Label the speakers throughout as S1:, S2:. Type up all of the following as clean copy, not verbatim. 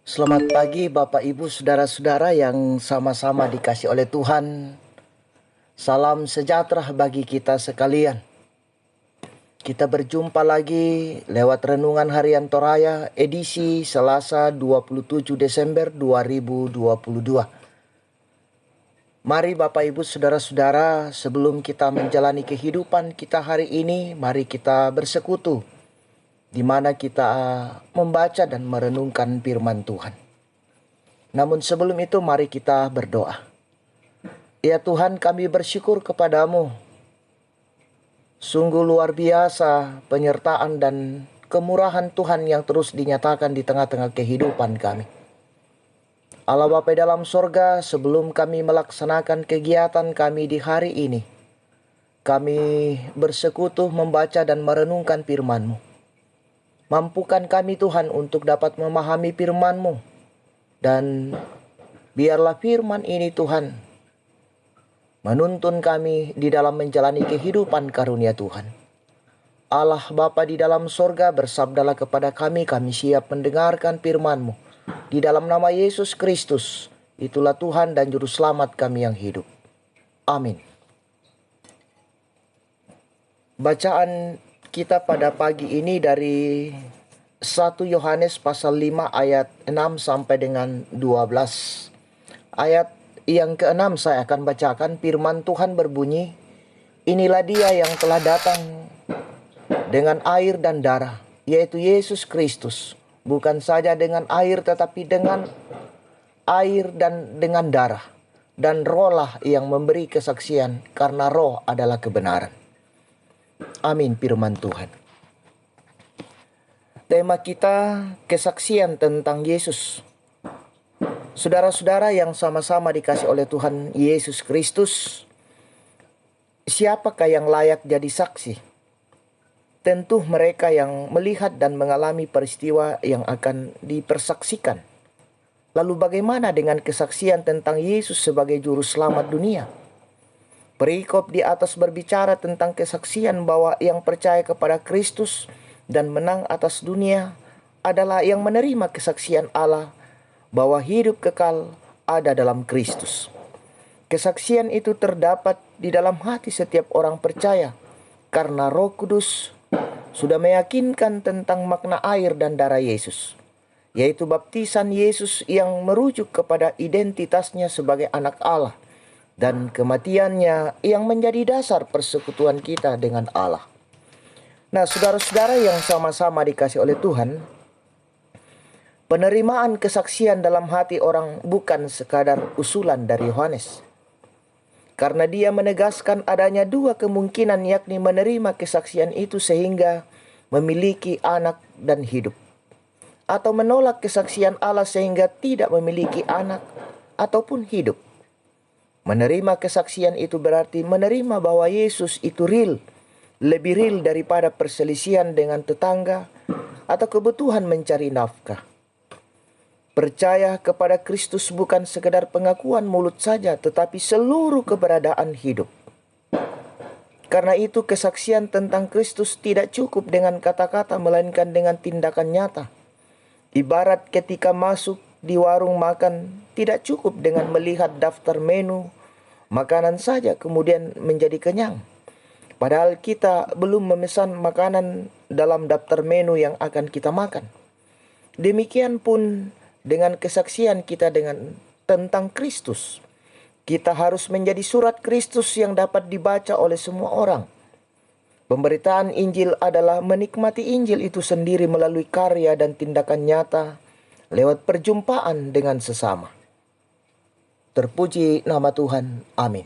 S1: Selamat pagi Bapak Ibu Saudara-saudara yang sama-sama dikasih oleh Tuhan. Salam sejahtera bagi kita sekalian. Kita berjumpa lagi lewat Renungan Harian Toraya edisi Selasa 27 Desember 2022. Mari Bapak Ibu Saudara-saudara, sebelum kita menjalani kehidupan kita hari ini, mari kita bersekutu di mana kita membaca dan merenungkan firman Tuhan. Namun sebelum itu mari kita berdoa. Ya Tuhan, kami bersyukur kepadamu. Sungguh luar biasa penyertaan dan kemurahan Tuhan yang terus dinyatakan di tengah-tengah kehidupan kami. Allah Bapa dalam sorga, sebelum kami melaksanakan kegiatan kami di hari ini, kami bersekutu membaca dan merenungkan firman-Mu. Mampukan kami Tuhan untuk dapat memahami firman-Mu. Dan biarlah firman ini Tuhan menuntun kami di dalam menjalani kehidupan karunia Tuhan. Allah Bapa di dalam sorga, bersabdalah kepada kami, kami siap mendengarkan firman-Mu. Di dalam nama Yesus Kristus, itulah Tuhan dan Juru Selamat kami yang hidup. Amin. Bacaan kita pada pagi ini dari 1 Yohanes pasal 5 ayat 6 sampai dengan 12. Ayat yang ke-6 saya akan bacakan. Firman Tuhan berbunyi, inilah dia yang telah datang dengan air dan darah, yaitu Yesus Kristus. Bukan saja dengan air, tetapi dengan air dan dengan darah. Dan rohlah yang memberi kesaksian, karena roh adalah kebenaran. Amin firman Tuhan. Tema kita kesaksian tentang Yesus. Saudara-saudara yang sama-sama dikasih oleh Tuhan Yesus Kristus, siapakah yang layak jadi saksi? Tentu mereka yang melihat dan mengalami peristiwa yang akan dipersaksikan. Lalu bagaimana dengan kesaksian tentang Yesus sebagai juru selamat dunia? Perikop di atas berbicara tentang kesaksian bahwa yang percaya kepada Kristus dan menang atas dunia adalah yang menerima kesaksian Allah bahwa hidup kekal ada dalam Kristus. Kesaksian itu terdapat di dalam hati setiap orang percaya karena Roh Kudus sudah meyakinkan tentang makna air dan darah Yesus, yaitu baptisan Yesus yang merujuk kepada identitasnya sebagai anak Allah dan kematiannya yang menjadi dasar persekutuan kita dengan Allah. Nah, saudara-saudara yang sama-sama dikasih oleh Tuhan, penerimaan kesaksian dalam hati orang bukan sekadar usulan dari Yohanes. Karena dia menegaskan adanya dua kemungkinan, yakni menerima kesaksian itu sehingga memiliki anak dan hidup, atau menolak kesaksian Allah sehingga tidak memiliki anak ataupun hidup. Menerima kesaksian itu berarti menerima bahwa Yesus itu real, lebih real daripada perselisihan dengan tetangga atau kebutuhan mencari nafkah. Percaya kepada Kristus bukan sekedar pengakuan mulut saja, tetapi seluruh keberadaan hidup. Karena itu kesaksian tentang Kristus tidak cukup dengan kata-kata, melainkan dengan tindakan nyata. Ibarat ketika masuk di warung makan, tidak cukup dengan melihat daftar menu makanan saja kemudian menjadi kenyang. Padahal kita belum memesan makanan dalam daftar menu yang akan kita makan. Demikian pun dengan kesaksian kita tentang Kristus. Kita harus menjadi surat Kristus yang dapat dibaca oleh semua orang. Pemberitaan Injil adalah menikmati Injil itu sendiri melalui karya dan tindakan nyata lewat perjumpaan dengan sesama. Terpuji nama Tuhan. Amin.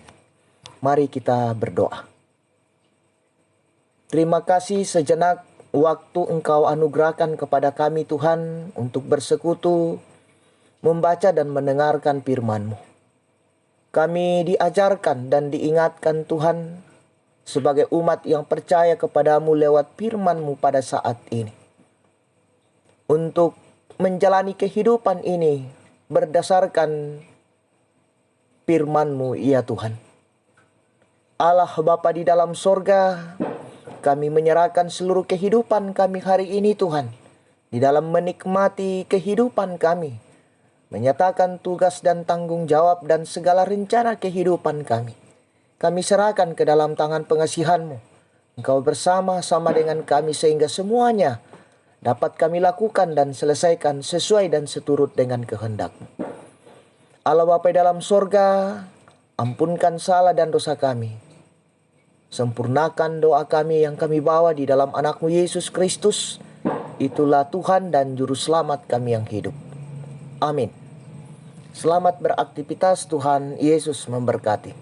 S1: Mari kita berdoa. Terima kasih sejenak waktu Engkau anugerahkan kepada kami Tuhan untuk bersekutu, membaca dan mendengarkan firman-Mu. Kami diajarkan dan diingatkan Tuhan sebagai umat yang percaya kepadamu lewat firman-Mu pada saat ini. Untuk menjalani kehidupan ini berdasarkan firman-Mu ya Tuhan. Allah Bapa di dalam sorga, kami menyerahkan seluruh kehidupan kami hari ini Tuhan, di dalam menikmati kehidupan kami, menyatakan tugas dan tanggung jawab dan segala rencana kehidupan kami. Kami serahkan ke dalam tangan pengasihan-Mu. Engkau bersama-sama dengan kami sehingga semuanya dapat kami lakukan dan selesaikan sesuai dan seturut dengan kehendak-Mu. Allah Bapa dalam sorga, ampunkan salah dan dosa kami. Sempurnakan doa kami yang kami bawa di dalam anak-Mu Yesus Kristus. Itulah Tuhan dan Juru Selamat kami yang hidup. Amin. Selamat beraktivitas, Tuhan Yesus memberkati.